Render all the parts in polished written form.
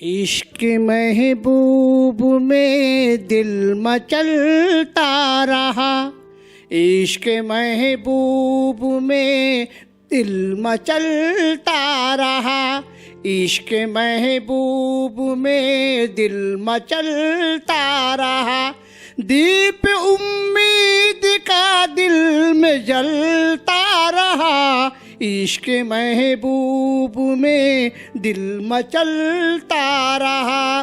इश्क महबूब में दिल मचलता रहा, इश्क महबूब में दिल मचलता रहा, इश्क महबूब में दिल मचलता रहा। दीप उम्मीद का दिल में जलता रहा, इश्क महबूब में दिल मचलता रहा।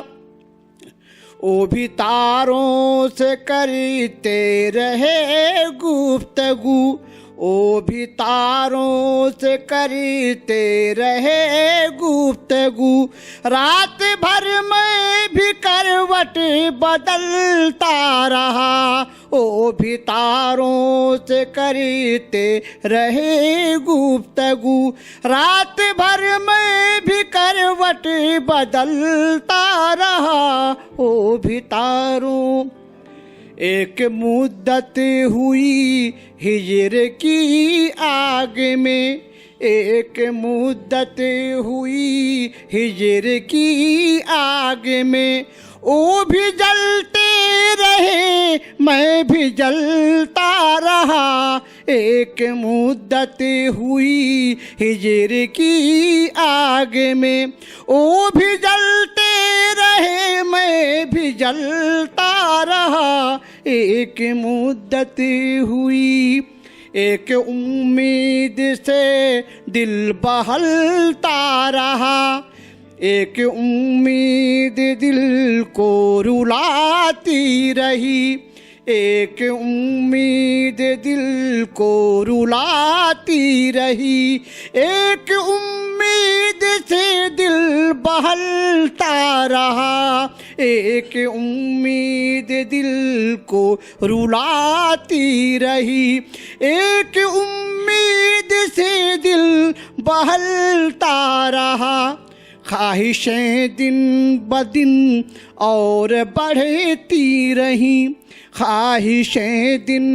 ओ भी तारों से करते रहे गुफ्तगू, ओ भी तारों से करते रहे गुफ्तगू। रात भर में भी करवट बदलता रहा, ओ भी तारों से करते रहे गुफ्तगू। रात भर में भी करवट बदलता रहा, ओ भी तारों। एक मुद्दत हुई हिजर की आग में, एक मुद्दत हुई हिजर की आग में। ओ भी जलते रहे मैं भी जलता रहा, एक मुद्दत हुई हिजर की आग में। ओ भी जलते रहे मैं भी जलता रहा, एक मुद्दत हुई। एक उम्मीद से दिल बहलता रहा, एक उम्मीद दिल को रुलाती रही, एक उम्मीद दिल को रुलाती रही। एक उम्मीद से दिल बहलता रहा, एक उम्मीद दिल को रुलाती रही। एक उम्मीद से दिल बहलता रहा। ख्वाहिशें दिन ब दिन और बढ़ती रहीं, ख्वाहिशें दिन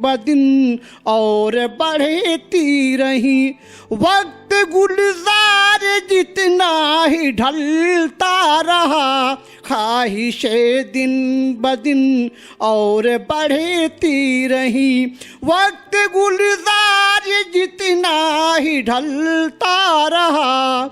ब दिन और बढ़ती रहीं। वक्त गुलजार जितना ही ढलता रहा, ख्वाहिशें दिन ब दिन और बढ़ती रहीं। वक्त गुलजार जितना ही ढलता रहा,